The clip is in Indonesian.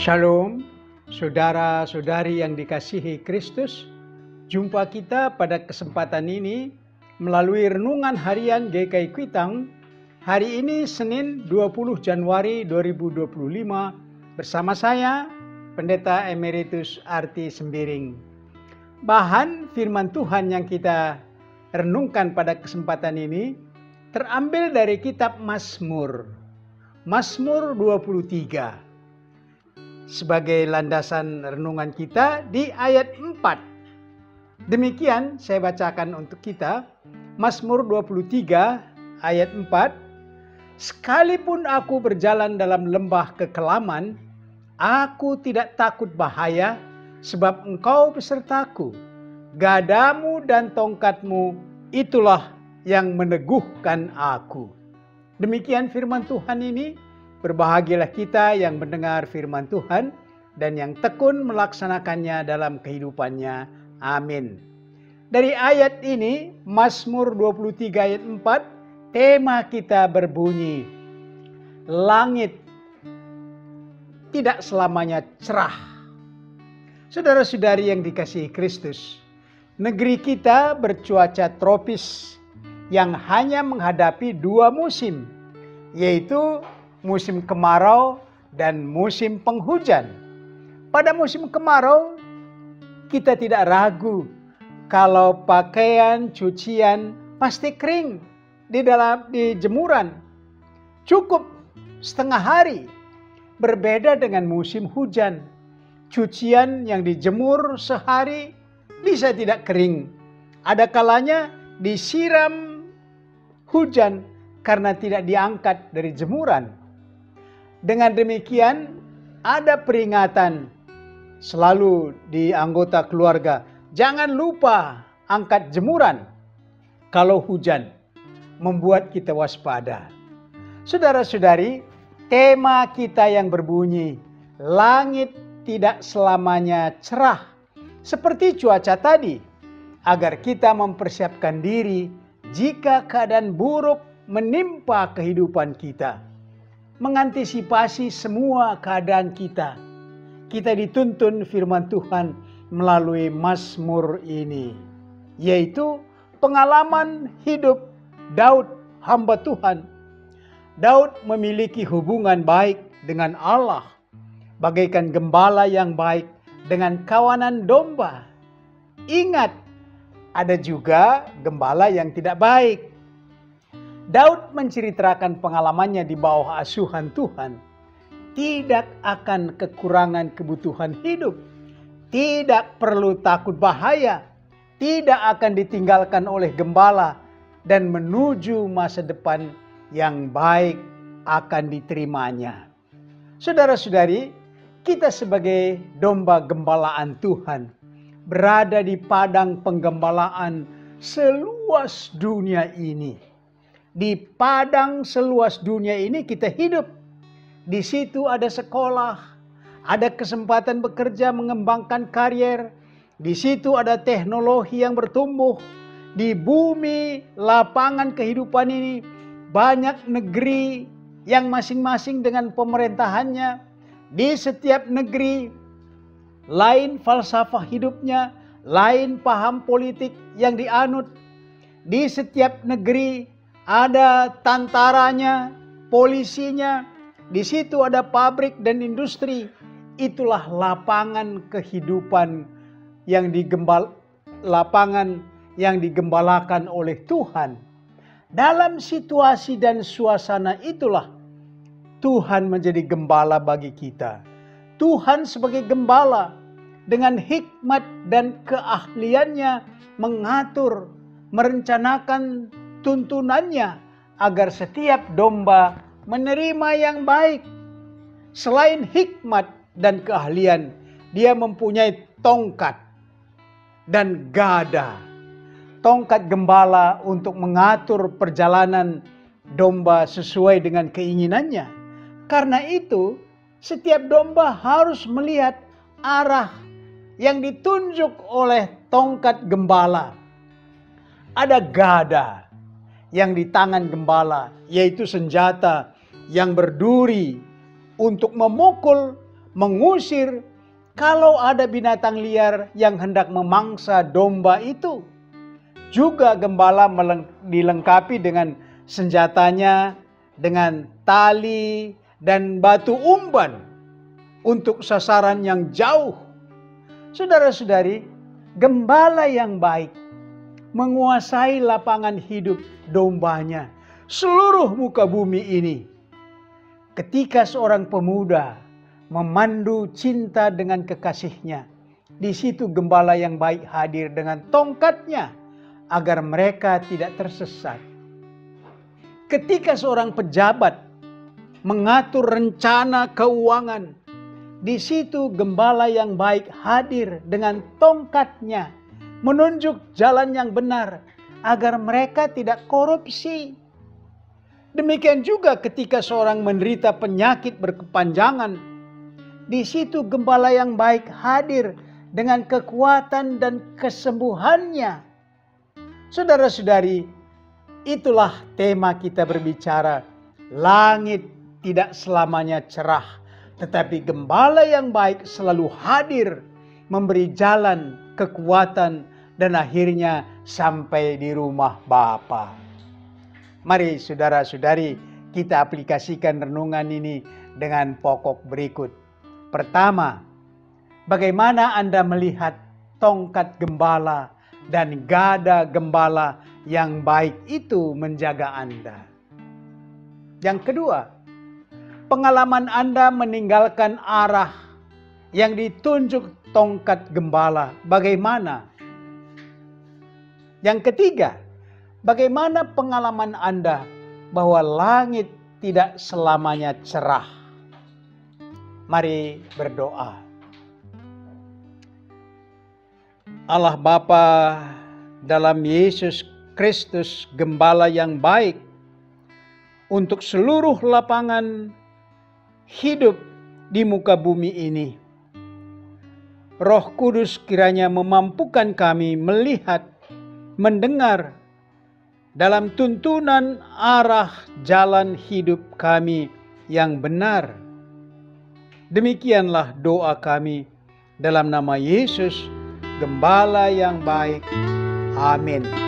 Shalom, saudara-saudari yang dikasihi Kristus. Jumpa kita pada kesempatan ini melalui renungan harian GKI Kuitang. Hari ini Senin 20 Januari 2025 bersama saya, Pendeta Emeritus Arti Sembiring. Bahan firman Tuhan yang kita renungkan pada kesempatan ini terambil dari kitab Mazmur 23. Sebagai landasan renungan kita di ayat 4. Demikian saya bacakan untuk kita. Mazmur 23 ayat 4. Sekalipun aku berjalan dalam lembah kekelaman, aku tidak takut bahaya, sebab Engkau besertaku. Gadamu dan tongkatmu itulah yang meneguhkan aku. Demikian firman Tuhan ini. Berbahagialah kita yang mendengar firman Tuhan dan yang tekun melaksanakannya dalam kehidupannya. Amin. Dari ayat ini, Mazmur 23 ayat 4, tema kita berbunyi, langit tidak selamanya cerah. Saudara-saudari yang dikasihi Kristus, negeri kita bercuaca tropis yang hanya menghadapi dua musim, yaitu musim kemarau dan musim penghujan. Pada musim kemarau, kita tidak ragu kalau pakaian cucian pasti kering di jemuran. Cukup setengah hari. Berbeda dengan musim hujan. Cucian yang dijemur sehari bisa tidak kering. Ada kalanya disiram hujan karena tidak diangkat dari jemuran. Dengan demikian, ada peringatan selalu di anggota keluarga. Jangan lupa angkat jemuran kalau hujan, membuat kita waspada. Saudara-saudari, tema kita yang berbunyi, langit tidak selamanya cerah. Seperti cuaca tadi, agar kita mempersiapkan diri jika keadaan buruk menimpa kehidupan kita. Mengantisipasi semua keadaan kita. Kita dituntun firman Tuhan melalui Mazmur ini, yaitu pengalaman hidup Daud, hamba Tuhan. Daud memiliki hubungan baik dengan Allah, bagaikan gembala yang baik dengan kawanan domba. Ingat, ada juga gembala yang tidak baik. Daud menceritakan pengalamannya di bawah asuhan Tuhan. Tidak akan kekurangan kebutuhan hidup. Tidak perlu takut bahaya. Tidak akan ditinggalkan oleh gembala. Dan menuju masa depan yang baik akan diterimanya. Saudara-saudari, kita sebagai domba gembalaan Tuhan berada di padang penggembalaan seluas dunia ini. Di padang seluas dunia ini kita hidup. Di situ ada sekolah, ada kesempatan bekerja mengembangkan karier. Di situ ada teknologi yang bertumbuh. Di bumi lapangan kehidupan ini banyak negeri yang masing-masing dengan pemerintahannya. Di setiap negeri lain falsafah hidupnya, lain paham politik yang dianut. Di setiap negeri ada tentaranya, polisinya, di situ ada pabrik dan industri. Itulah lapangan kehidupan yang digembalakan oleh Tuhan. Dalam situasi dan suasana itulah Tuhan menjadi gembala bagi kita. Tuhan sebagai gembala dengan hikmat dan keahliannya mengatur, merencanakan tuntunannya agar setiap domba menerima yang baik. Selain hikmat dan keahlian, dia mempunyai tongkat dan gada. Tongkat gembala untuk mengatur perjalanan domba sesuai dengan keinginannya. Karena itu, setiap domba harus melihat arah yang ditunjuk oleh tongkat gembala. Ada gada yang di tangan gembala, yaitu senjata yang berduri untuk memukul, mengusir kalau ada binatang liar yang hendak memangsa domba itu. Juga gembala dilengkapi dengan senjatanya, dengan tali dan batu umban untuk sasaran yang jauh. Saudara-saudari, gembala yang baik menguasai lapangan hidup dombanya, seluruh muka bumi ini. Ketika seorang pemuda memandu cinta dengan kekasihnya, di situ gembala yang baik hadir dengan tongkatnya agar mereka tidak tersesat. Ketika seorang pejabat mengatur rencana keuangan, di situ gembala yang baik hadir dengan tongkatnya, menunjuk jalan yang benar agar mereka tidak korupsi. Demikian juga ketika seorang menderita penyakit berkepanjangan, di situ gembala yang baik hadir dengan kekuatan dan kesembuhannya. Saudara-saudari, itulah tema kita berbicara. Langit tidak selamanya cerah, tetapi gembala yang baik selalu hadir, memberi jalan, kekuatan, dan akhirnya sampai di rumah Bapa. Mari saudara-saudari, kita aplikasikan renungan ini dengan pokok berikut. Pertama, bagaimana Anda melihat tongkat gembala dan gada gembala yang baik itu menjaga Anda? Yang kedua, pengalaman Anda meninggalkan arah yang ditunjuk tongkat gembala, bagaimana? Yang ketiga, bagaimana pengalaman Anda bahwa langit tidak selamanya cerah? Mari berdoa. Allah Bapa, dalam Yesus Kristus gembala yang baik untuk seluruh lapangan hidup di muka bumi ini, Roh Kudus kiranya memampukan kami melihat, mendengar dalam tuntunan arah jalan hidup kami yang benar. Demikianlah doa kami dalam nama Yesus, Gembala yang baik. Amin.